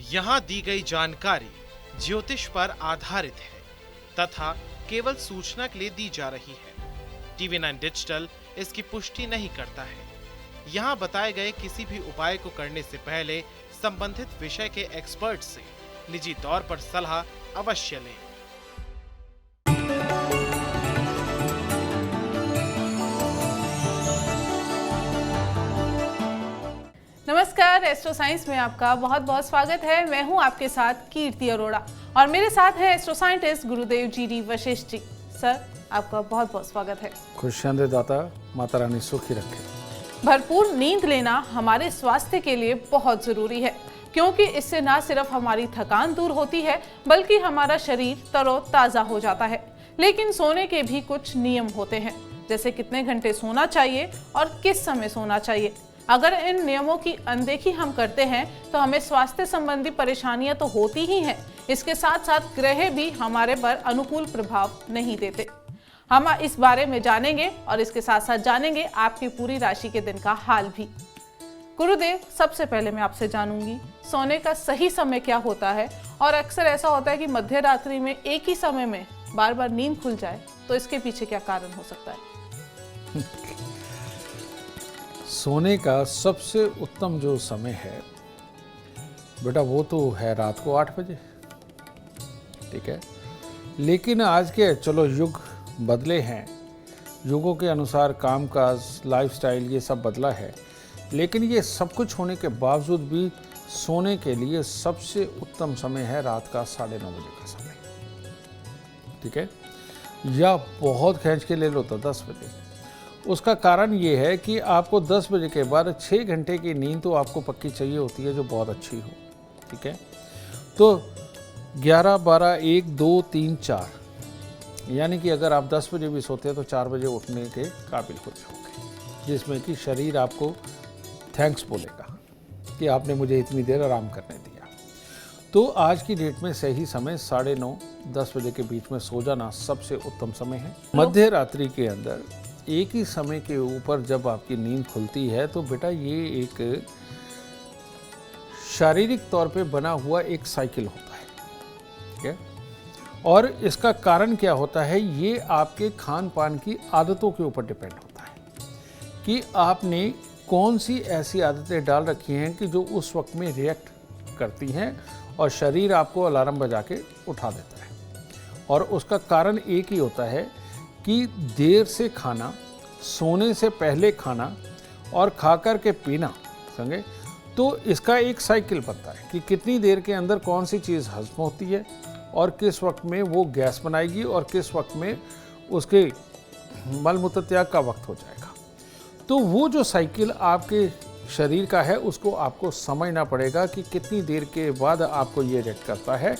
यहाँ दी गई जानकारी ज्योतिष पर आधारित है तथा केवल सूचना के लिए दी जा रही है। टीवी 9 डिजिटल इसकी पुष्टि नहीं करता है। यहाँ बताए गए किसी भी उपाय को करने से पहले संबंधित विषय के एक्सपर्ट से निजी तौर पर सलाह अवश्य लें। नमस्कार, एस्ट्रो साइंस में आपका बहुत बहुत स्वागत है। मैं हूं आपके साथ कीर्ति अरोड़ा और मेरे साथ है एस्ट्रो साइंटिस्ट गुरुदेव जी वशिष्ठ जी। सर, आपका बहुत बहुत स्वागत है। खुशियां दे दाता, माता रानी सुखी रखे। भरपूर नींद लेना हमारे स्वास्थ्य के लिए बहुत जरूरी है, क्योंकि इससे ना सिर्फ हमारी थकान दूर होती है बल्कि हमारा शरीर तरोताजा हो जाता है। लेकिन सोने के भी कुछ नियम होते हैं, जैसे कितने घंटे सोना चाहिए और किस समय सोना चाहिए। अगर इन नियमों की अनदेखी हम करते हैं तो हमें स्वास्थ्य संबंधी परेशानियां तो होती ही हैं, इसके साथ साथ ग्रह भी हमारे पर अनुकूल प्रभाव नहीं देते। हम इस बारे में जानेंगे और इसके साथ साथ जानेंगे आपकी पूरी राशि के दिन का हाल भी। गुरुदेव, सबसे पहले मैं आपसे जानूंगी सोने का सही समय क्या होता है, और अक्सर ऐसा होता है कि मध्य रात्रि में एक ही समय में बार बार नींद खुल जाए, तो इसके पीछे क्या कारण हो सकता है? सोने का सबसे उत्तम जो समय है बेटा, वो तो है रात को 8 बजे, ठीक है। लेकिन आज के चलो युग बदले हैं, युगों के अनुसार कामकाज, लाइफस्टाइल ये सब बदला है, लेकिन ये सब कुछ होने के बावजूद भी सोने के लिए सबसे उत्तम समय है रात का 9:30 बजे का समय, ठीक है। या बहुत खींच के ले लो तो 10 बजे। उसका कारण ये है कि आपको 10 बजे के बाद 6 घंटे की नींद तो आपको पक्की चाहिए होती है, जो बहुत अच्छी हो, ठीक है। तो 11, 12, 1, 2, 3, 4, यानी कि अगर आप 10 बजे भी सोते हैं तो 4 बजे उठने के काबिल हो जाओगे, जिसमें कि शरीर आपको थैंक्स बोलेगा कि आपने मुझे इतनी देर आराम करने दिया। तो आज की डेट में सही समय 9:30, 10 बजे के बीच में सो जाना सबसे उत्तम समय है। मध्य रात्रि के अंदर एक ही समय के ऊपर जब आपकी नींद खुलती है तो बेटा ये एक शारीरिक तौर पे बना हुआ एक साइकिल होता है, ठीक है। और इसका कारण क्या होता है, ये आपके खान पान की आदतों के ऊपर डिपेंड होता है कि आपने कौन सी ऐसी आदतें डाल रखी हैं कि जो उस वक्त में रिएक्ट करती हैं और शरीर आपको अलार्म बजा के उठा देता है। और उसका कारण एक ही होता है कि देर से खाना, सोने से पहले खाना और खा कर के पीना, समझे। तो इसका एक साइकिल बनता है कि कितनी देर के अंदर कौन सी चीज़ हजम होती है और किस वक्त में वो गैस बनाएगी और किस वक्त में उसके मल मूत्र त्याग का वक्त हो जाएगा। तो वो जो साइकिल आपके शरीर का है उसको आपको समझना पड़ेगा कि कितनी देर के बाद आपको ये रिएक्ट करता है,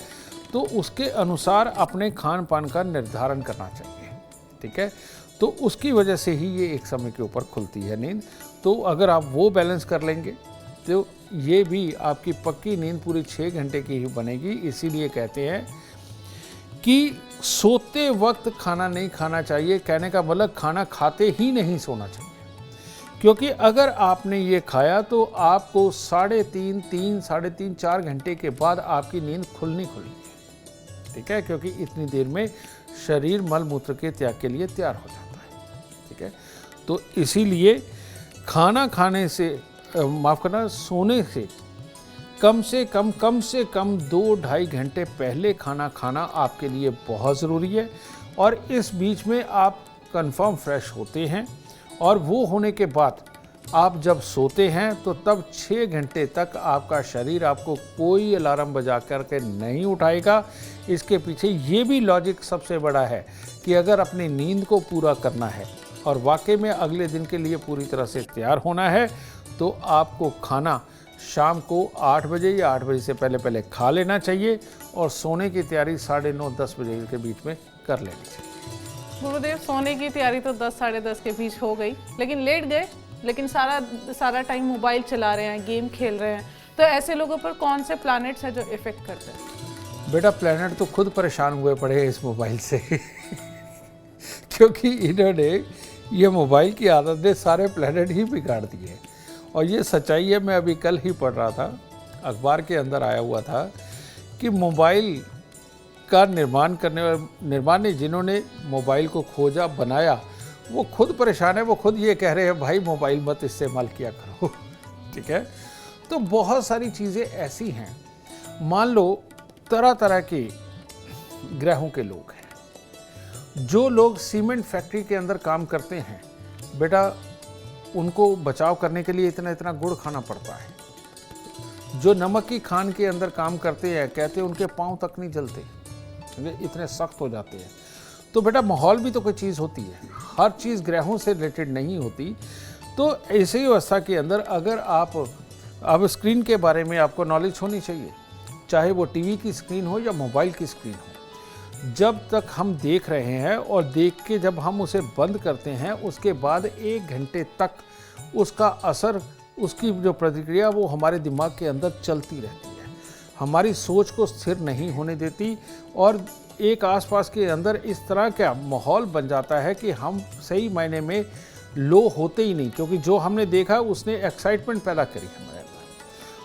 तो उसके अनुसार अपने खान पान का निर्धारण करना चाहिए, ठीक है। तो उसकी वजह से ही ये एक समय के ऊपर खुलती है नींद। तो अगर आप वो बैलेंस कर लेंगे तो ये भी आपकी पक्की नींद पूरी 6 घंटे की ही बनेगी। इसीलिए कहते हैं कि सोते वक्त खाना नहीं खाना चाहिए। कहने का मतलब खाना खाते ही नहीं सोना चाहिए, क्योंकि अगर आपने ये खाया तो आपको 3.5, 4 घंटे के बाद आपकी नींद खुलनी है, ठीक है, क्योंकि इतनी देर में शरीर मल मूत्र के त्याग के लिए तैयार हो जाता है, ठीक है। तो इसीलिए खाना खाने से माफ़ करना, सोने से कम 2-2.5 घंटे पहले खाना खाना आपके लिए बहुत ज़रूरी है। और इस बीच में आप कंफर्म फ्रेश होते हैं और वो होने के बाद आप जब सोते हैं तो तब 6 घंटे तक आपका शरीर आपको कोई अलार्म बजा करके नहीं उठाएगा। इसके पीछे ये भी लॉजिक सबसे बड़ा है कि अगर अपनी नींद को पूरा करना है और वाकई में अगले दिन के लिए पूरी तरह से तैयार होना है, तो आपको खाना शाम को 8 बजे या 8 बजे से पहले खा लेना चाहिए और सोने की तैयारी 9:30, 10 बजे के बीच में कर लेनी चाहिए। गुरुदेव, सोने की तैयारी तो 10, 10:30 के बीच हो गई, लेकिन लेट गए, लेकिन सारा टाइम मोबाइल चला रहे हैं, गेम खेल रहे हैं, तो ऐसे लोगों पर कौन से प्लैनेट्स हैं जो इफेक्ट करते हैं? बेटा, प्लैनेट तो खुद परेशान हुए पड़े हैं इस मोबाइल से क्योंकि इन्होंने ये मोबाइल की आदत ने सारे प्लैनेट ही बिगाड़ दिए। और ये सच्चाई है, मैं अभी कल ही पढ़ रहा था अखबार के अंदर आया हुआ था कि मोबाइल का निर्माण ने जिन्होंने मोबाइल को खोजा बनाया वो खुद परेशान है, वो खुद ये कह रहे हैं भाई मोबाइल मत इस्तेमाल किया करो। ठीक है, तो बहुत सारी चीज़ें ऐसी हैं। मान लो तरह तरह के ग्रहों के लोग हैं, जो लोग सीमेंट फैक्ट्री के अंदर काम करते हैं, बेटा उनको बचाव करने के लिए इतना इतना गुड़ खाना पड़ता है। जो नमक की खान के अंदर काम करते हैं, कहते हैं उनके पाँव तक नहीं जलते, इतने सख्त हो जाते हैं। तो बेटा माहौल भी तो कोई चीज़ होती है, हर चीज़ ग्रहों से रिलेटेड नहीं होती। तो ऐसे ही अवस्था के अंदर अगर आप अब स्क्रीन के बारे में आपको नॉलेज होनी चाहिए, चाहे वो टीवी की स्क्रीन हो या मोबाइल की स्क्रीन हो। जब तक हम देख रहे हैं और देख के जब हम उसे बंद करते हैं, उसके बाद 1 घंटे तक उसका असर, उसकी जो प्रतिक्रिया वो हमारे दिमाग के अंदर चलती रहती है, हमारी सोच को स्थिर नहीं होने देती और एक आसपास के अंदर इस तरह का माहौल बन जाता है कि हम सही मायने में लो होते ही नहीं, क्योंकि जो हमने देखा उसने एक्साइटमेंट पैदा करी हमारे अंदर।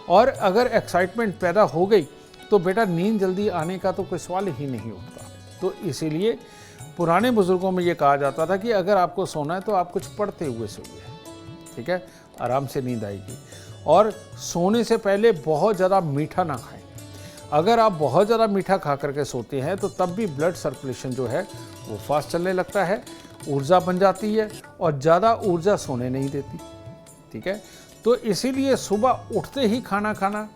और अगर एक्साइटमेंट पैदा हो गई तो बेटा नींद जल्दी आने का तो कोई सवाल ही नहीं उठता। तो इसीलिए पुराने बुजुर्गों में ये कहा जाता था कि अगर आपको सोना है तो आप कुछ पढ़ते हुए सोइए, ठीक है, आराम से नींद आएगी। और सोने से पहले बहुत ज़्यादा मीठा ना खाएं। अगर आप बहुत ज़्यादा मीठा खा करके सोते हैं तो तब भी ब्लड सर्कुलेशन जो है वो फास्ट चलने लगता है, ऊर्जा बन जाती है और ज़्यादा ऊर्जा सोने नहीं देती। ठीक है, तो इसीलिए सुबह उठते ही खाना खाना,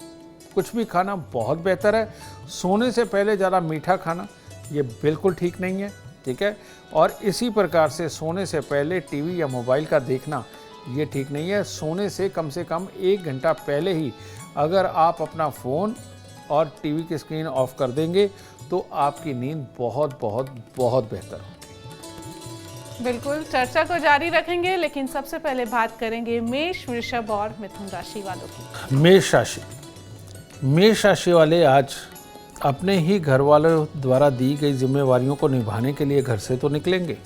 कुछ भी खाना बहुत बेहतर है। सोने से पहले ज़्यादा मीठा खाना ये बिल्कुल ठीक नहीं है। ठीक है, और इसी प्रकार से सोने से पहले टीवी या मोबाइल का देखना ये ठीक नहीं है। सोने से कम 1 घंटा पहले ही अगर आप अपना फ़ोन और टीवी की स्क्रीन ऑफ कर देंगे तो आपकी नींद बहुत बहुत बहुत बेहतर होगी। बिल्कुल, चर्चा को जारी रखेंगे, लेकिन सबसे पहले बात करेंगे मेष, वृषभ और मिथुन राशि वालों की। मेष राशि वाले आज अपने ही घर वालों द्वारा दी गई जिम्मेवारियों को निभाने के लिए घर से तो निकलेंगे,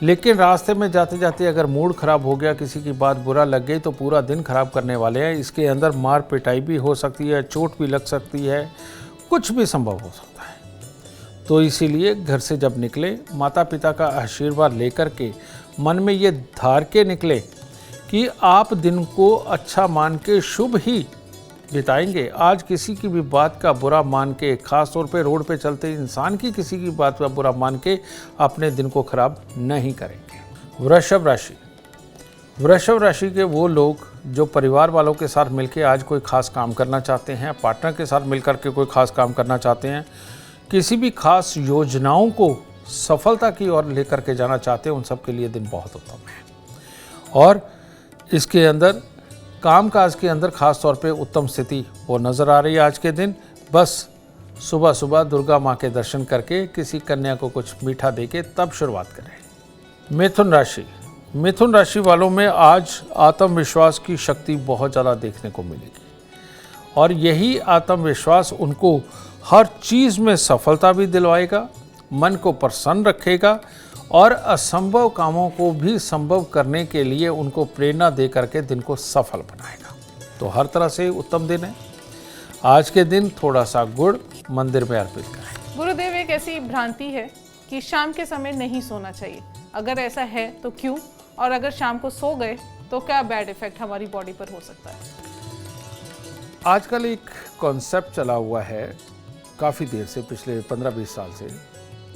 लेकिन रास्ते में जाते जाते अगर मूड खराब हो गया, किसी की बात बुरा लग गई तो पूरा दिन खराब करने वाले हैं। इसके अंदर मार पिटाई भी हो सकती है, चोट भी लग सकती है, कुछ भी संभव हो सकता है। तो इसीलिए घर से जब निकले माता पिता का आशीर्वाद लेकर के मन में ये धार के निकले कि आप दिन को अच्छा मान के शुभ ही बिताएंगे। आज किसी की भी बात का बुरा मान के, ख़ास तौर पे रोड पे चलते इंसान की किसी की बात का बुरा मान के अपने दिन को खराब नहीं करेंगे। वृषभ राशि के वो लोग जो परिवार वालों के साथ मिलकर आज कोई ख़ास काम करना चाहते हैं, पार्टनर के साथ मिलकर के कोई ख़ास काम करना चाहते हैं, किसी भी खास योजनाओं को सफलता की ओर लेकर के जाना चाहते हैं, उन सब के लिए दिन बहुत उत्तम है। और इसके अंदर कामकाज के अंदर खास तौर पे उत्तम स्थिति वो नज़र आ रही है आज के दिन। बस सुबह सुबह दुर्गा माँ के दर्शन करके किसी कन्या को कुछ मीठा देके तब शुरुआत करें। मिथुन राशि वालों में आज आत्मविश्वास की शक्ति बहुत ज़्यादा देखने को मिलेगी और यही आत्मविश्वास उनको हर चीज़ में सफलता भी दिलवाएगा, मन को प्रसन्न रखेगा और असंभव कामों को भी संभव करने के लिए उनको प्रेरणा दे करके दिन को सफल बनाएगा। तो हर तरह से उत्तम दिन है। आज के दिन थोड़ा सा गुड़ मंदिर में अर्पित करें। गुरुदेव, एक ऐसी भ्रांति है कि शाम के समय नहीं सोना चाहिए, अगर ऐसा है तो क्यों, और अगर शाम को सो गए तो क्या बैड इफेक्ट हमारी बॉडी पर हो सकता है? आजकल एक कॉन्सेप्ट चला हुआ है काफ़ी देर से, पिछले 15-20 साल से,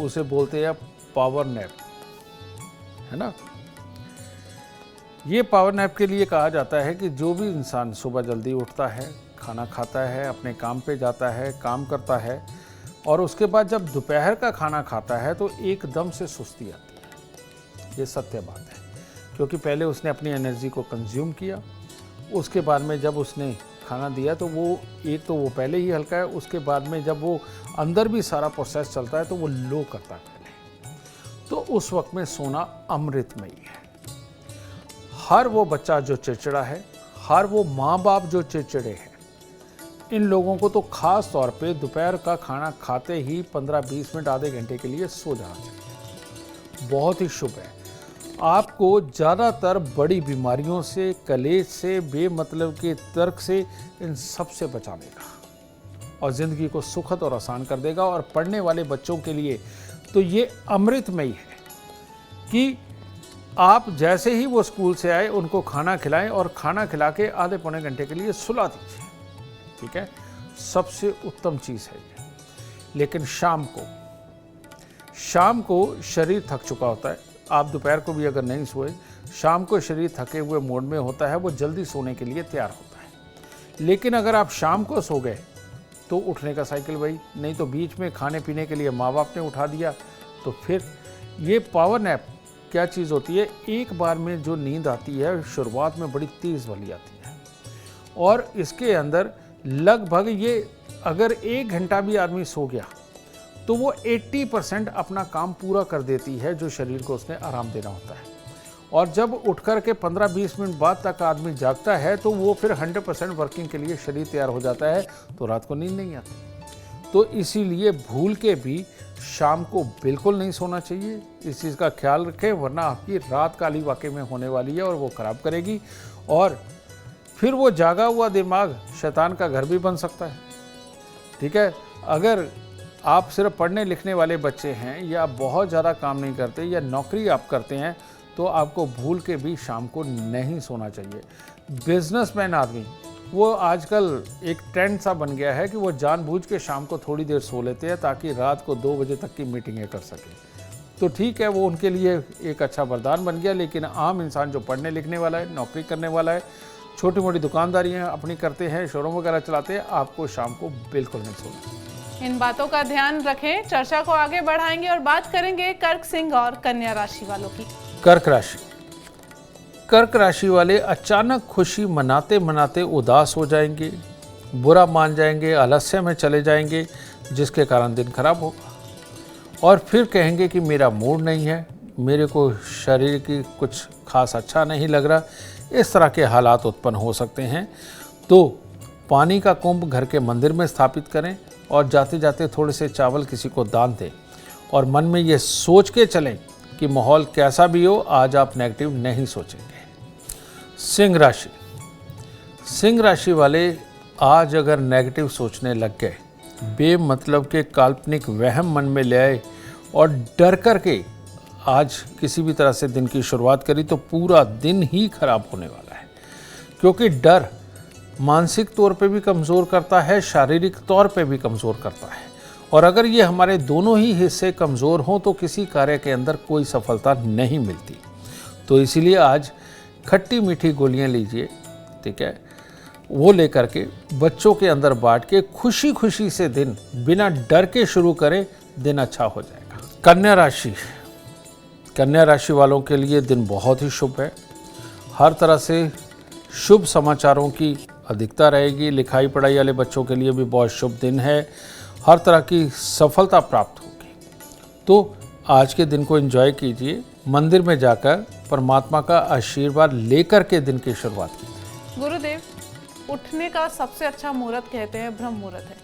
उसे बोलते हैं पावर नैप, है ना। ये पावर नैप के लिए कहा जाता है कि जो भी इंसान सुबह जल्दी उठता है, खाना खाता है, अपने काम पे जाता है, काम करता है और उसके बाद जब दोपहर का खाना खाता है तो एकदम से सुस्ती आती है। ये सत्य बात है, क्योंकि पहले उसने अपनी एनर्जी को कंज्यूम किया, उसके बाद में जब उसने खाना दिया तो वो एक तो वो पहले ही हल्का है, उसके बाद में जब वो अंदर भी सारा प्रोसेस चलता है तो वो लो करता है पहले। तो उस वक्त में सोना अमृतमयी है। हर वो बच्चा जो चिड़चिड़ा है, हर वो माँ बाप जो चिड़चिड़े हैं, इन लोगों को तो खास तौर पे दोपहर का खाना खाते ही 15-20 मिनट, आधे घंटे के लिए सो जाना चाहिए। बहुत ही शुभ है। आपको ज़्यादातर बड़ी बीमारियों से, कलेश से, बेमतलब के तर्क से, इन सब से बचा देगा और ज़िंदगी को सुखद और आसान कर देगा। और पढ़ने वाले बच्चों के लिए तो ये अमृतमयी है कि आप जैसे ही वो स्कूल से आए उनको खाना खिलाएं और खाना खिला के आधे पौने घंटे के लिए सुला दीजिए, ठीक है। सबसे उत्तम चीज़ है ये। लेकिन शाम को शरीर थक चुका होता है, आप दोपहर को भी अगर नहीं सोए, शाम को शरीर थके हुए मूड में होता है, वो जल्दी सोने के लिए तैयार होता है। लेकिन अगर आप शाम को सो गए तो उठने का साइकिल वही, नहीं तो बीच में खाने पीने के लिए माँ बाप ने उठा दिया, तो फिर ये पावर नैप क्या चीज़ होती है, एक बार में जो नींद आती है शुरुआत में बड़ी तेज़ वाली आती है और इसके अंदर लगभग ये अगर 1 घंटा भी आदमी सो गया तो वो 80% अपना काम पूरा कर देती है जो शरीर को उसने आराम देना होता है। और जब उठ कर के 15-20 मिनट बाद तक आदमी जागता है तो वो फिर 100% वर्किंग के लिए शरीर तैयार हो जाता है, तो रात को नींद नहीं आती। तो इसीलिए भूल के भी शाम को बिल्कुल नहीं सोना चाहिए, इस चीज़ का ख्याल रखें, वरना आपकी रात काली वाकई में होने वाली है और वो ख़राब करेगी और फिर वो जागा हुआ दिमाग शैतान का घर भी बन सकता है, ठीक है। अगर आप सिर्फ पढ़ने लिखने वाले बच्चे हैं या बहुत ज़्यादा काम नहीं करते या नौकरी आप करते हैं तो आपको भूल के भी शाम को नहीं सोना चाहिए। बिजनेसमैन आदमी, वो आजकल एक ट्रेंड सा बन गया है कि वो जानबूझ के शाम को थोड़ी देर सो लेते हैं ताकि रात को 2 बजे तक की मीटिंगें कर सकें। तो ठीक है, वो उनके लिए एक अच्छा वरदान बन गया, लेकिन आम इंसान जो पढ़ने लिखने वाला है, नौकरी करने वाला है, छोटी मोटी दुकानदारियाँ अपनी करते हैं, शोरूम वगैरह चलाते हैं, आपको शाम को बिल्कुल नहीं सोना। इन बातों का ध्यान रखें। चर्चा को आगे बढ़ाएंगे और बात करेंगे कर्क, सिंह और कन्या राशि वालों की। कर्क राशि। कर्क राशि वाले अचानक खुशी मनाते मनाते उदास हो जाएंगे, बुरा मान जाएंगे, आलस्य में चले जाएंगे, जिसके कारण दिन खराब होगा और फिर कहेंगे कि मेरा मूड नहीं है, मेरे को शरीर की कुछ खास अच्छा नहीं लग रहा। इस तरह के हालात उत्पन्न हो सकते हैं। तो पानी का कुंभ घर के मंदिर में स्थापित करें और जाते जाते थोड़े से चावल किसी को दान दें और मन में ये सोच के चलें कि माहौल कैसा भी हो, आज आप नेगेटिव नहीं सोचेंगे। सिंह राशि। सिंह राशि वाले आज अगर नेगेटिव सोचने लग गए, बेमतलब के काल्पनिक वहम मन में ले आए और डर करके आज किसी भी तरह से दिन की शुरुआत करी तो पूरा दिन ही खराब होने वाला है, क्योंकि डर मानसिक तौर पे भी कमज़ोर करता है, शारीरिक तौर पे भी कमज़ोर करता है और अगर ये हमारे दोनों ही हिस्से कमज़ोर हों तो किसी कार्य के अंदर कोई सफलता नहीं मिलती। तो इसीलिए आज खट्टी मीठी गोलियां लीजिए, ठीक है, वो लेकर के बच्चों के अंदर बांट के खुशी खुशी से दिन बिना डर के शुरू करें, दिन अच्छा हो जाएगा। कन्या राशि। कन्या राशि वालों के लिए दिन बहुत ही शुभ है। हर तरह से शुभ समाचारों की अधिकता रहेगी। लिखाई पढ़ाई वाले बच्चों के लिए भी बहुत शुभ दिन है। हर तरह की सफलता प्राप्त होगी। तो आज के दिन को एंजॉय कीजिए। मंदिर में जाकर परमात्मा का आशीर्वाद लेकर के दिन की शुरुआत कीजिए। गुरुदेव, उठने का सबसे अच्छा मुहूर्त कहते हैं ब्रह्म मुहूर्त है।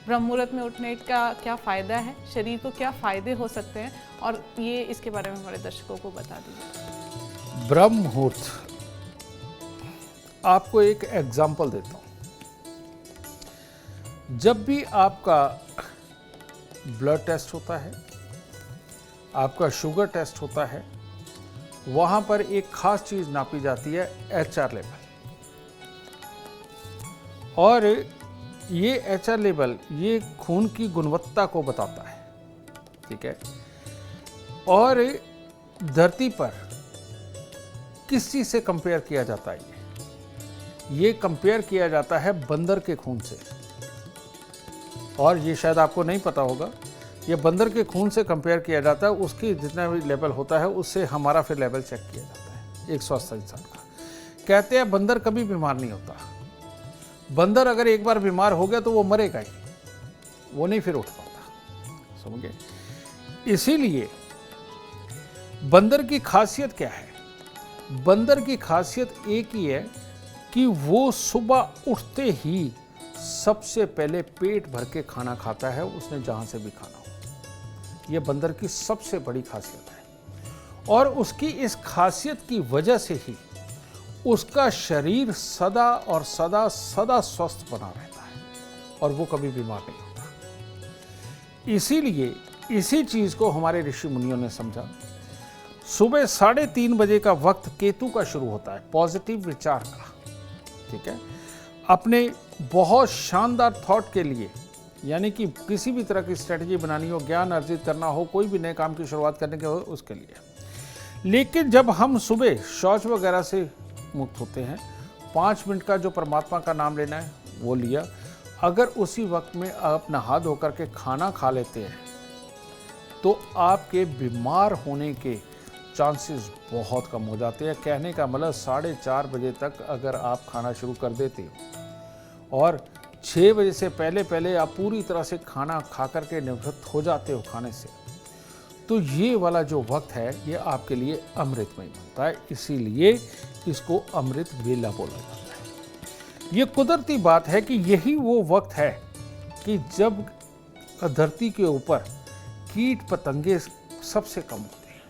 ब्रह्म मुहूर्त में उठने का क्या फायदा है, शरीर को क्या फायदे हो सकते हैं, और ये इसके बारे में हमारे दर्शकों को बता दीजिए। ब्रह्म मुहूर्त, आपको एक एग्जाम्पल देता हूँ। जब भी आपका ब्लड टेस्ट होता है, आपका शुगर टेस्ट होता है, वहाँ पर एक खास चीज़ नापी जाती है, HR लेवल। और ये HR लेवल ये खून की गुणवत्ता को बताता है, ठीक है। और धरती पर किस चीज़ से कंपेयर किया जाता है? ये कंपेयर किया जाता है बंदर के खून से। और ये शायद आपको नहीं पता होगा, ये बंदर के खून से कंपेयर किया जाता है। उसकी जितना भी लेवल होता है उससे हमारा फिर लेवल चेक किया जाता है एक स्वस्थ इंसान का। कहते हैं बंदर कभी बीमार नहीं होता। बंदर अगर एक बार बीमार हो गया तो वो मरेगा ही, वो नहीं फिर उठ पाता, समझे। इसीलिए बंदर की खासियत क्या है? बंदर की खासियत एक ही है कि वो सुबह उठते ही सबसे पहले पेट भर के खाना खाता है, उसने जहां से भी खाना हो। यह बंदर की सबसे बड़ी खासियत है। और उसकी इस खासियत की वजह से ही उसका शरीर सदा और सदा सदा स्वस्थ बना रहता है और वो कभी बीमार नहीं होता। इसीलिए इसी चीज को हमारे ऋषि मुनियों ने समझा। सुबह 3:30 बजे का वक्त केतु का शुरू होता है, पॉजिटिव विचार का, ठीक है। अपने बहुत शानदार थॉट के लिए, यानी कि किसी भी तरह की स्ट्रेटजी बनानी हो, ज्ञान अर्जित करना हो, कोई भी नए काम की शुरुआत करने के हो, उसके लिए। लेकिन जब हम सुबह शौच वगैरह से मुक्त होते हैं, 5 मिनट का जो परमात्मा का नाम लेना है वो लिया, अगर उसी वक्त में आप नहा धो करके खाना खा लेते हैं तो आपके बीमार होने के चांसेस बहुत कम हो जाते हैं। कहने का मतलब 4:30 बजे तक अगर आप खाना शुरू कर देते हो और 6 बजे से पहले पहले आप पूरी तरह से खाना खा करके निवृत्त हो जाते हो खाने से, तो ये वाला जो वक्त है ये आपके लिए अमृतमय बनता है। इसीलिए इसको अमृत वेला बोला जाता है। ये कुदरती बात है कि यही वो वक्त है कि जब धरती के ऊपर कीट पतंगे सबसे कम होते हैं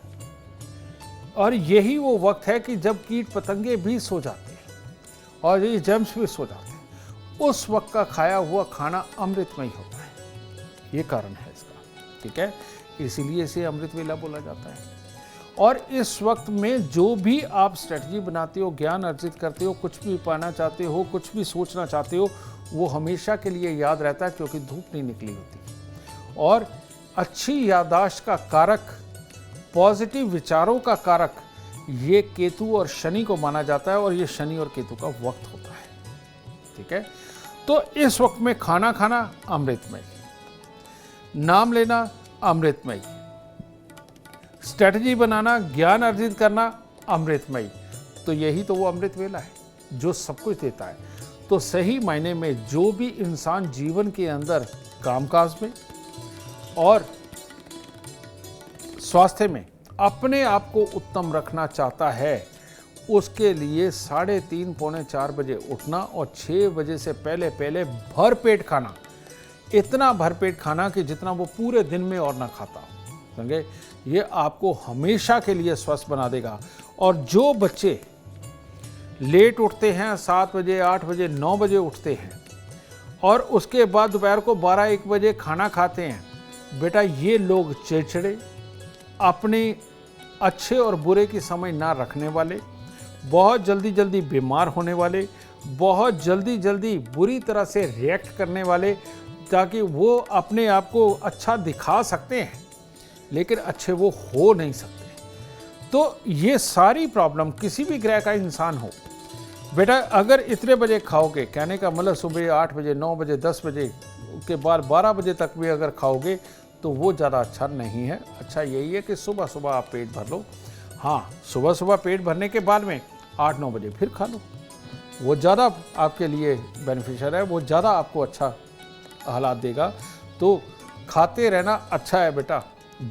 और यही वो वक्त है कि जब कीट पतंगे भी सो जाते हैं और ये जर्म्स भी सो जाते हैं। उस वक्त का खाया हुआ खाना अमृतमय होता है, ये कारण है इसका, ठीक है। इसीलिए इसे अमृत वेला बोला जाता है। और इस वक्त में जो भी आप स्ट्रेटजी बनाते हो, ज्ञान अर्जित करते हो, कुछ भी पाना चाहते हो, कुछ भी सोचना चाहते हो, वो हमेशा के लिए याद रहता है, क्योंकि धूप नहीं निकली होती। और अच्छी याददाश्त का कारक, पॉजिटिव विचारों का कारक ये केतु और शनि को माना जाता है और ये शनि और केतु का वक्त होता है, ठीक है। तो इस वक्त में खाना खाना अमृतमय, नाम लेना अमृतमय, स्ट्रेटजी बनाना, ज्ञान अर्जित करना अमृतमय। तो यही तो वो अमृत वेला है जो सब कुछ देता है। तो सही मायने में जो भी इंसान जीवन के अंदर कामकाज में और स्वास्थ्य में अपने आप को उत्तम रखना चाहता है, उसके लिए 3:30 पौने 4 बजे उठना और 6 बजे से पहले पहले भर पेट खाना, इतना भरपेट खाना कि जितना वो पूरे दिन में और ना खाता, समझे। ये आपको हमेशा के लिए स्वस्थ बना देगा। और जो बच्चे लेट उठते हैं, 7 बजे, 8 बजे, 9 बजे उठते हैं और उसके बाद दोपहर को 12-1 बजे खाना खाते हैं, बेटा ये लोग चिड़चिड़े, अपने अच्छे और बुरे की समझ ना रखने वाले, बहुत जल्दी जल्दी बीमार होने वाले, बहुत जल्दी जल्दी बुरी तरह से रिएक्ट करने वाले, ताकि वो अपने आप को अच्छा दिखा सकते हैं लेकिन अच्छे वो हो नहीं सकते। तो ये सारी प्रॉब्लम किसी भी ग्रह का इंसान हो, बेटा अगर इतने बजे खाओगे, कहने का मतलब सुबह 8 बजे, 9 बजे, 10 बजे के बाद 12 बजे तक भी अगर खाओगे तो वो ज़्यादा अच्छा नहीं है। अच्छा यही है कि सुबह सुबह आप पेट भर लो। हाँ, सुबह सुबह पेट भरने के बाद में 8-9 बजे फिर खा लो, वो ज़्यादा आपके लिए बेनिफिशियल है, वो ज़्यादा आपको अच्छा हालात देगा। तो खाते रहना अच्छा है बेटा,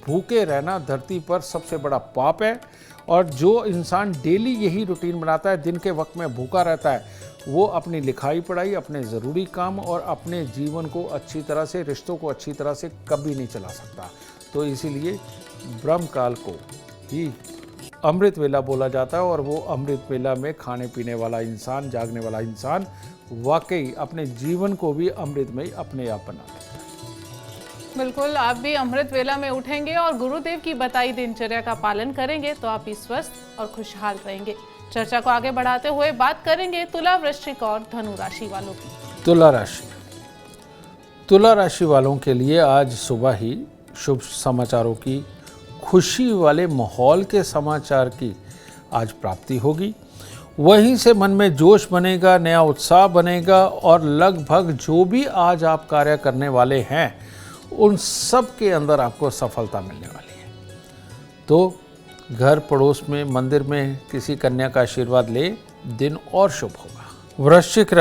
भूखे रहना धरती पर सबसे बड़ा पाप है। और जो इंसान डेली यही रूटीन बनाता है, दिन के वक्त में भूखा रहता है, वो अपनी लिखाई पढ़ाई, अपने ज़रूरी काम और अपने जीवन को अच्छी तरह से, रिश्तों को अच्छी तरह से कभी नहीं चला सकता। तो इसीलिए ब्रह्म काल को ही अमृत वेला बोला जाता है और वो अमृत वेला में खाने पीने वाला इंसान, जागने वाला इंसान वाकई अपने जीवन को भी अमृतमय अपने आप बना लेता है। बिल्कुल, आप भी अमृत वेला में उठेंगे और गुरुदेव की बताई दिनचर्या का पालन करेंगे तो आप भी स्वस्थ और खुशहाल रहेंगे। चर्चा को आगे बढ़ाते हुए बात करेंगे तुला, वृश्चिक और धनु राशि वालों की। तुला राशि वालों के लिए आज सुबह ही शुभ समाचारों की, खुशी वाले माहौल के समाचार की आज प्राप्ति होगी। वहीं से मन में जोश बनेगा, नया उत्साह बनेगा और लगभग जो भी आज आप कार्य करने वाले हैं उन सब के अंदर आपको सफलता मिलने वाली है। तो घर पड़ोस में, मंदिर में किसी कन्या का आशीर्वाद ले, दिन और शुभ होगा। वृश्चिक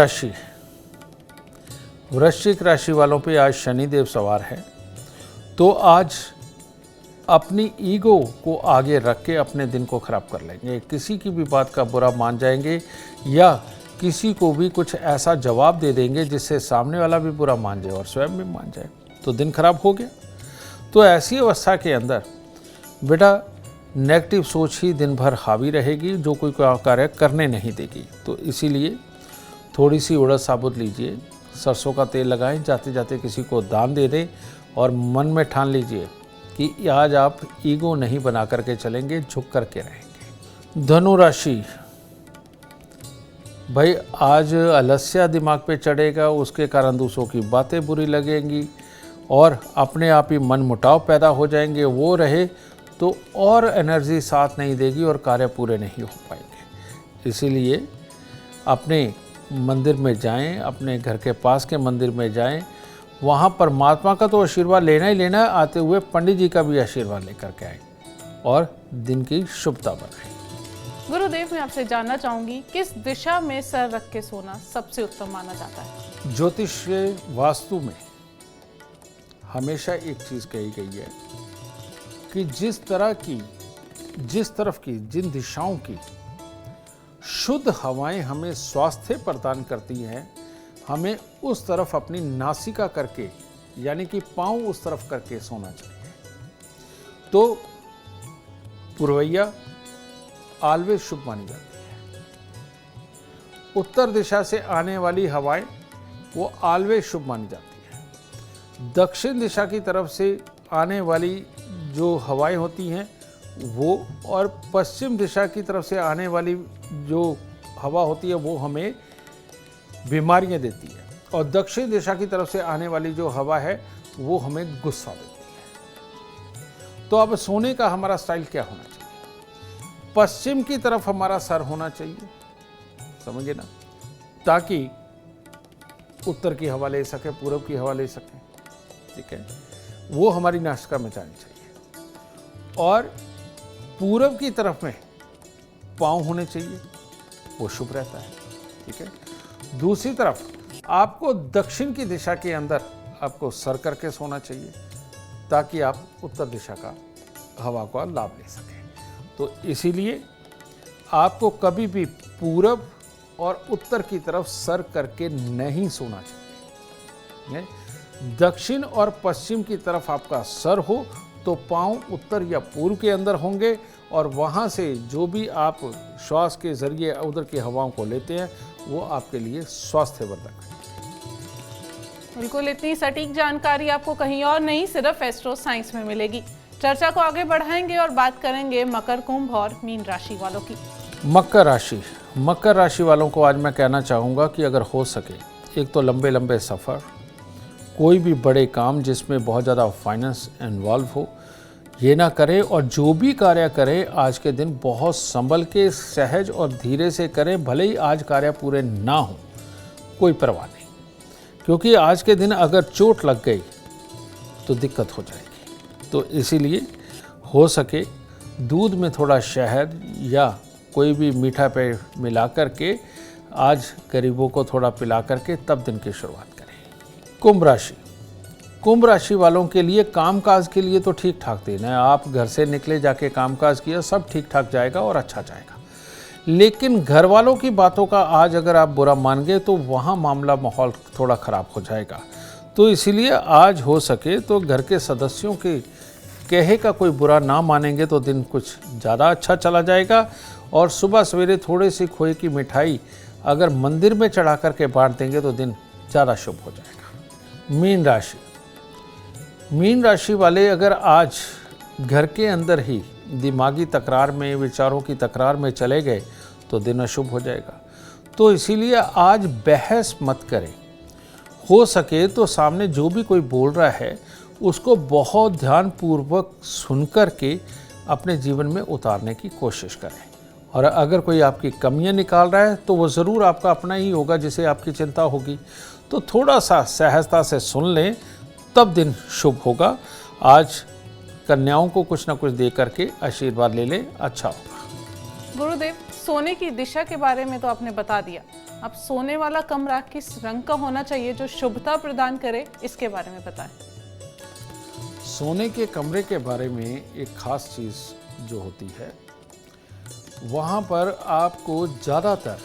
राशि वालों पे आज शनिदेव सवार है, तो आज अपनी ईगो को आगे रख के अपने दिन को खराब कर लेंगे। किसी की भी बात का बुरा मान जाएंगे या किसी को भी कुछ ऐसा जवाब दे देंगे जिससे सामने वाला भी बुरा मान जाए और स्वयं भी मान जाए, तो दिन खराब हो गया। तो ऐसी अवस्था के अंदर बेटा नेगेटिव सोच ही दिन भर हावी रहेगी, जो कोई कार्य करने नहीं देगी। तो इसीलिए थोड़ी सी उड़द साबुत लीजिए, सरसों का तेल लगाएं, जाते जाते किसी को दान दे दें और मन में ठान लीजिए कि आज आप ईगो नहीं बना करके चलेंगे, झुक करके रहेंगे। धनु राशि, भाई आज आलस्य दिमाग पे चढ़ेगा, उसके कारण दूसरों की बातें बुरी लगेंगी और अपने आप ही मन मुटाव पैदा हो जाएंगे। वो रहे तो और एनर्जी साथ नहीं देगी और कार्य पूरे नहीं हो पाएंगे। इसीलिए अपने मंदिर में जाएं, अपने घर के पास के मंदिर में जाएं, वहाँ परमात्मा का तो आशीर्वाद लेना ही लेना है, आते हुए पंडित जी का भी आशीर्वाद लेकर के आएं और दिन की शुभता बनाएं। गुरुदेव, मैं आपसे जानना चाहूंगी किस दिशा में सर रख के सोना सबसे उत्तम माना जाता है? ज्योतिष के वास्तु में हमेशा एक चीज कही गई है कि जिस तरफ की जिन दिशाओं की शुद्ध हवाएं हमें स्वास्थ्य प्रदान करती हैं, हमें उस तरफ अपनी नासिका करके, यानी कि पांव उस तरफ करके सोना चाहिए। तो पूर्वैया ऑलवेज शुभ मानी जाती है। उत्तर दिशा से आने वाली हवाएं वो ऑलवेज शुभ मानी जाती है। दक्षिण दिशा की तरफ से आने वाली जो हवाएं होती हैं वो, और पश्चिम दिशा की तरफ से आने वाली जो हवा होती है वो हमें बीमारियां देती है, और दक्षिण दिशा की तरफ से आने वाली जो हवा है वो हमें गुस्सा देती है। तो अब सोने का हमारा स्टाइल क्या होना चाहिए? पश्चिम की तरफ हमारा सर होना चाहिए, समझिए ना, ताकि उत्तर की हवा ले सके, पूर्व की हवा ले सके, ठीक है, वो हमारी नासिका में जानी चाहिए। और पूर्व की तरफ में पांव होने चाहिए, वो शुभ रहता है, ठीक है। दूसरी तरफ आपको दक्षिण की दिशा के अंदर आपको सर करके सोना चाहिए, ताकि आप उत्तर दिशा का हवा का लाभ ले सकें। तो इसीलिए आपको कभी भी पूरब और उत्तर की तरफ सर करके नहीं सोना चाहिए। दक्षिण और पश्चिम की तरफ आपका सर हो तो पांव उत्तर या पूर्व के अंदर होंगे, और वहां से जो भी आप श्वास के जरिए उधर की हवाओं को लेते हैं वो आपके लिए स्वास्थ्यवर्धक है। बिल्कुल, इतनी सटीक जानकारी आपको कहीं और नहीं, सिर्फ एस्ट्रो साइंस में मिलेगी। चर्चा को आगे बढ़ाएंगे और बात करेंगे मकर, कुंभ और मीन राशि वालों की। मकर राशि वालों को आज मैं कहना चाहूँगा कि अगर हो सके, एक तो लंबे लंबे सफ़र, कोई भी बड़े काम जिसमें बहुत ज़्यादा फाइनेंस इन्वॉल्व हो, ये ना करें, और जो भी कार्य करें आज के दिन बहुत संभल के, सहज और धीरे से करें। भले ही आज कार्य पूरे ना हो, कोई परवाह नहीं, क्योंकि आज के दिन अगर चोट लग गई तो दिक्कत हो जाएगी। तो इसीलिए हो सके दूध में थोड़ा शहद या कोई भी मीठा पे मिला करके आज गरीबों को थोड़ा पिला करके तब दिन की शुरुआत करें। कुंभ राशि वालों के लिए कामकाज के लिए तो ठीक ठाक दिन है। आप घर से निकले, जाके कामकाज किया, सब ठीक ठाक जाएगा और अच्छा जाएगा। लेकिन घर वालों की बातों का आज अगर आप बुरा मान गए तो वहाँ मामला, माहौल थोड़ा ख़राब हो जाएगा। तो इसीलिए आज हो सके तो घर के सदस्यों के कहे का कोई बुरा ना मानेंगे तो दिन कुछ ज़्यादा अच्छा चला जाएगा। और सुबह सवेरे थोड़ी सी खोए की मिठाई अगर मंदिर में चढ़ा करके बांट देंगे तो दिन ज़्यादा शुभ हो जाएगा। मीन राशि वाले अगर आज घर के अंदर ही दिमागी तकरार में, विचारों की तकरार में चले गए तो दिन अशुभ हो जाएगा। तो इसीलिए आज बहस मत करें। हो सके तो सामने जो भी कोई बोल रहा है उसको बहुत ध्यानपूर्वक सुनकर के अपने जीवन में उतारने की कोशिश करें। और अगर कोई आपकी कमियां निकाल रहा है तो वो ज़रूर आपका अपना ही होगा जिसे आपकी चिंता होगी। तो थोड़ा सा सहजता से सुन लें, तब दिन शुभ होगा। आज कन्याओं को कुछ ना कुछ दे करके आशीर्वाद ले लें, अच्छा होगा। गुरुदेव, सोने की दिशा के बारे में तो आपने बता दिया, अब सोने वाला कमरा किस रंग का होना चाहिए जो शुभता प्रदान करे, इसके बारे में बताएं। सोने के कमरे के बारे में एक खास चीज़ जो होती है, वहाँ पर आपको ज़्यादातर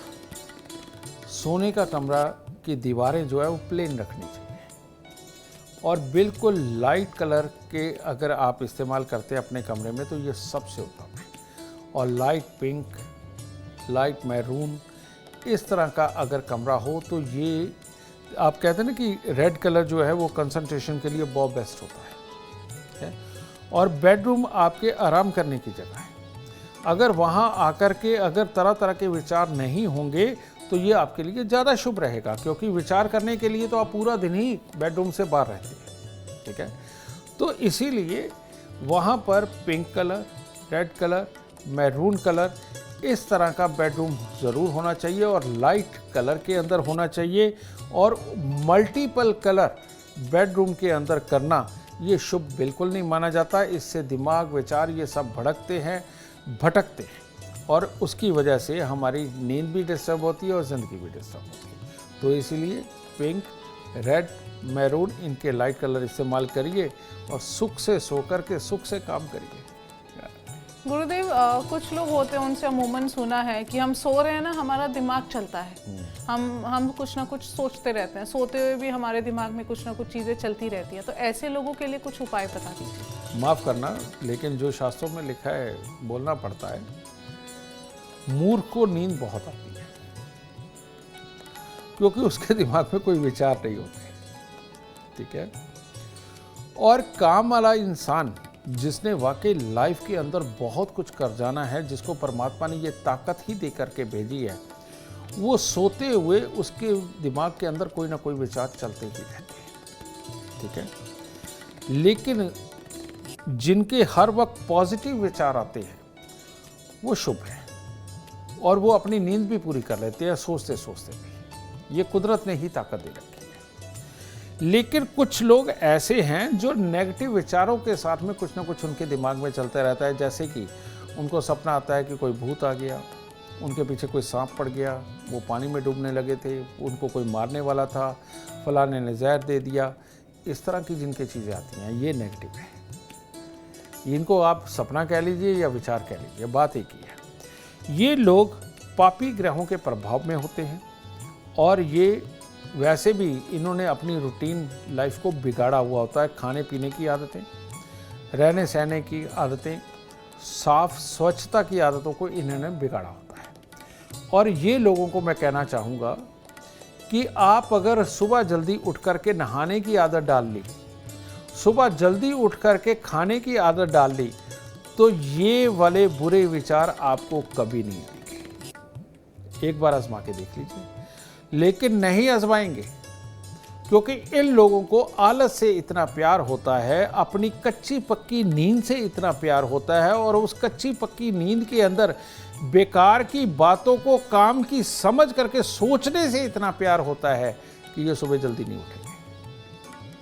सोने का कमरा की दीवारें जो है वो प्लेन रखनी चाहिए। और बिल्कुल लाइट कलर के अगर आप इस्तेमाल करते हैं अपने कमरे में तो ये सबसे उत्तम है। और लाइट पिंक, लाइट मैरून, इस तरह का अगर कमरा हो तो ये आप कहते हैं ना कि रेड कलर जो है वो कंसंट्रेशन के लिए बहुत बेस्ट होता है। और बेडरूम आपके आराम करने की जगह है। अगर वहाँ आकर के अगर तरह तरह के विचार नहीं होंगे तो ये आपके लिए ज़्यादा शुभ रहेगा, क्योंकि विचार करने के लिए तो आप पूरा दिन ही बेडरूम से बाहर रहते हैं, ठीक है। तो इसीलिए वहाँ पर pink colour, red colour, maroon colour, इस तरह का बेडरूम ज़रूर होना चाहिए और लाइट कलर के अंदर होना चाहिए। और मल्टीपल कलर बेडरूम के अंदर करना ये शुभ बिल्कुल नहीं माना जाता। इससे दिमाग, विचार ये सब भटकते हैं और उसकी वजह से हमारी नींद भी डिस्टर्ब होती है और ज़िंदगी भी डिस्टर्ब होती है। तो इसीलिए पिंक, रेड, मैरून इनके लाइट कलर इस्तेमाल करिए और सुख से सो कर के सुख से काम करिए। गुरुदेव, कुछ लोग होते हैं, उनसे अमूमन सुना है कि हम सो रहे हैं ना, हमारा दिमाग चलता है, हम कुछ ना कुछ सोचते रहते हैं, सोते हुए भी हमारे दिमाग में कुछ ना कुछ चीज़ें चलती रहती हैं। तो ऐसे लोगों के लिए कुछ उपाय बता दीजिए। माफ़ करना, लेकिन जो शास्त्रों में लिखा है बोलना पड़ता है। मूर्ख को नींद बहुत आती है क्योंकि उसके दिमाग में कोई विचार नहीं होते, ठीक है। और काम वाला इंसान जिसने वाकई लाइफ के अंदर बहुत कुछ कर जाना है, जिसको परमात्मा ने ये ताकत ही दे करके भेजी है, वो सोते हुए उसके दिमाग के अंदर कोई ना कोई विचार चलते ही रहते हैं, ठीक है। लेकिन जिनके हर वक्त पॉजिटिव विचार आते हैं वो शुभ है और वो अपनी नींद भी पूरी कर लेते हैं सोचते सोचते भी। ये कुदरत ने ही ताकत दे रखी है। लेकिन कुछ लोग ऐसे हैं जो नेगेटिव विचारों के साथ में कुछ ना कुछ उनके दिमाग में चलता रहता है। जैसे कि उनको सपना आता है कि कोई भूत आ गया, उनके पीछे कोई सांप पड़ गया, वो पानी में डूबने लगे थे, उनको कोई मारने वाला था, फलाने ने जहर दे दिया। इस तरह की जिनकी चीज़ें आती हैं ये नेगेटिव है। इनको आप सपना कह लीजिए या विचार कह लीजिए, बात एक ही है। ये लोग पापी ग्रहों के प्रभाव में होते हैं और ये वैसे भी इन्होंने अपनी रूटीन लाइफ को बिगाड़ा हुआ होता है। खाने पीने की आदतें, रहने सहने की आदतें, साफ स्वच्छता की आदतों को इन्होंने बिगाड़ा होता है। और ये लोगों को मैं कहना चाहूँगा कि आप अगर सुबह जल्दी उठ कर के नहाने की आदत डाल ली, सुबह जल्दी उठ कर के खाने की आदत डाल ली, तो ये वाले बुरे विचार आपको कभी नहीं आएंगे। एक बार आजमा के देख लीजिए। लेकिन नहीं आजमाएंगे क्योंकि इन लोगों को आलस से इतना प्यार होता है, अपनी कच्ची पक्की नींद से इतना प्यार होता है और उस कच्ची पक्की नींद के अंदर बेकार की बातों को काम की समझ करके सोचने से इतना प्यार होता है कि ये सुबह जल्दी नहीं उठेंगे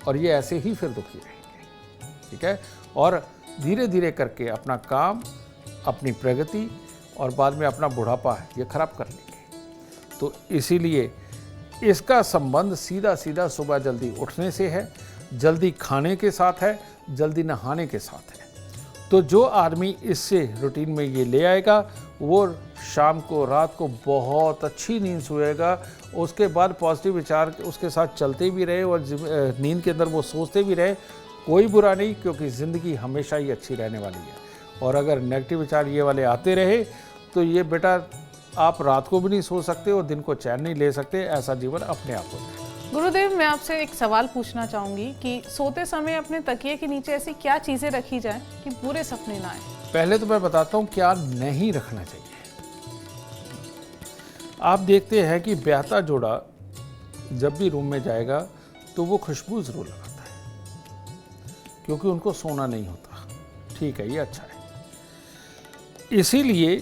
और ये ऐसे ही फिर दुखी रहेंगे, ठीक है। और धीरे धीरे करके अपना काम, अपनी प्रगति और बाद में अपना बुढ़ापा ये खराब कर लेंगे। तो इसीलिए इसका संबंध सीधा सीधा सुबह जल्दी उठने से है, जल्दी खाने के साथ है, जल्दी नहाने के साथ है। तो जो आदमी इससे रूटीन में ये ले आएगा वो शाम को, रात को बहुत अच्छी नींद सोएगा। उसके बाद पॉजिटिव विचार उसके साथ चलते भी रहे और नींद के अंदर वो सोचते भी रहे, कोई बुरा नहीं, क्योंकि ज़िंदगी हमेशा ही अच्छी रहने वाली है। और अगर नेगेटिव विचार ये वाले आते रहे तो ये बेटा आप रात को भी नहीं सो सकते और दिन को चैन नहीं ले सकते, ऐसा जीवन अपने आप हो जाए। गुरुदेव, मैं आपसे एक सवाल पूछना चाहूँगी कि सोते समय अपने तकिए के नीचे ऐसी क्या चीज़ें रखी जाएं कि बुरे सपने ना आए? पहले तो मैं बताता हूँ क्या नहीं रखना चाहिए। आप देखते हैं कि ब्याहता जोड़ा जब भी रूम में जाएगा तो वो खुशबू ज़रूर लगाता है क्योंकि उनको सोना नहीं होता। ठीक है, ये अच्छा है। इसीलिए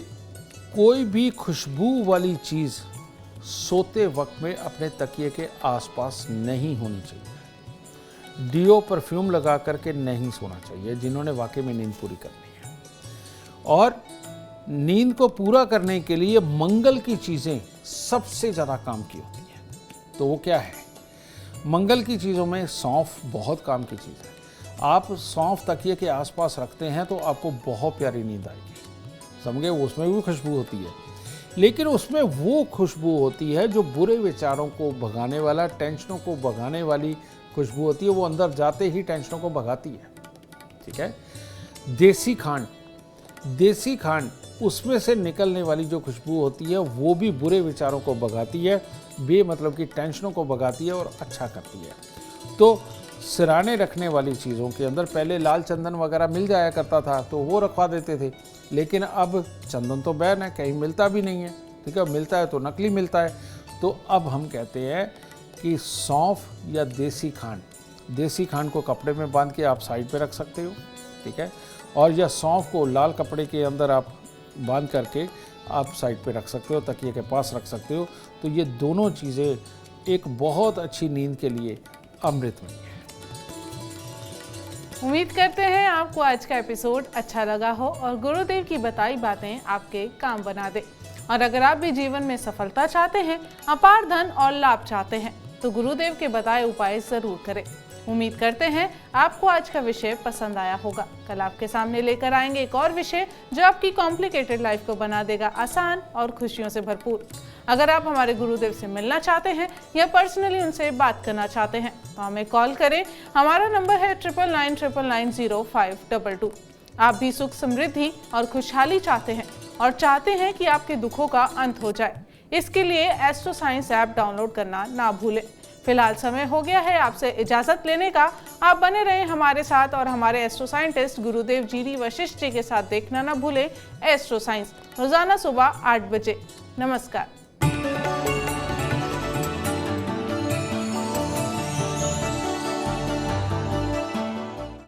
कोई भी खुशबू वाली चीज़ सोते वक्त में अपने तकिए के आसपास नहीं होनी चाहिए। डियो, परफ्यूम लगा करके नहीं सोना चाहिए जिन्होंने वाकई में नींद पूरी करनी है। और नींद को पूरा करने के लिए मंगल की चीज़ें सबसे ज़्यादा काम की होती हैं। तो वो क्या है? मंगल की चीज़ों में सौंफ बहुत काम की चीज़ है। आप सौंफ तकिए के आसपास रखते हैं तो आपको बहुत प्यारी नींद आएगी, समझे। उसमें भी खुशबू होती है, लेकिन उसमें वो खुशबू होती है जो बुरे विचारों को भगाने वाला, टेंशनों को भगाने वाली खुशबू होती है वो अंदर जाते ही टेंशनों को भगाती है। ठीक है। देसी खांड उसमें से निकलने वाली जो खुशबू होती है वो भी बुरे विचारों को भगाती है, बेमतलब की टेंशनों को भगाती है और अच्छा करती है। तो सिराने रखने वाली चीज़ों के अंदर पहले लाल चंदन वगैरह मिल जाया करता था तो वो रखवा देते थे, लेकिन अब चंदन तो बैन है, कहीं मिलता भी नहीं है। ठीक है, मिलता है तो नकली मिलता है। तो अब हम कहते हैं कि सौंफ या देसी खांड को कपड़े में बांध के आप साइड पे रख सकते हो। ठीक है, और या सौंफ को लाल कपड़े के अंदर आप बांध करके आप साइड पे रख सकते हो, तकिए के पास रख सकते हो। तो ये दोनों चीज़ें एक बहुत अच्छी नींद के लिए अमृतमय है। उम्मीद करते हैं आपको आज का एपिसोड अच्छा लगा हो और गुरुदेव की बताई बातें आपके काम बना दे। और अगर आप भी जीवन में सफलता चाहते हैं, अपार धन और लाभ चाहते हैं, तो गुरुदेव के बताए उपाय जरूर करें। उम्मीद करते हैं आपको आज का विषय पसंद आया होगा। कल आपके सामने लेकर आएंगे एक और विषय जो आपकी कॉम्प्लिकेटेड लाइफ को बना देगा आसान और खुशियों से भरपूर। अगर आप हमारे गुरुदेव से मिलना चाहते हैं या पर्सनली उनसे बात करना चाहते हैं तो हमें कॉल करें। हमारा नंबर है 9999905222। आप भी सुख, समृद्धि और खुशहाली चाहते हैं और चाहते हैं कि आपके दुखों का अंत हो जाए, इसके लिए एस्ट्रो साइंस ऐप डाउनलोड करना ना भूलें। फिलहाल समय हो गया है आपसे इजाजत लेने का। आप बने रहें हमारे साथ और हमारे एस्ट्रो साइंटिस्ट गुरुदेव GD वशिष्ठ जी के साथ देखना ना भूलें एस्ट्रो साइंस, रोजाना सुबह 8 बजे। नमस्कार।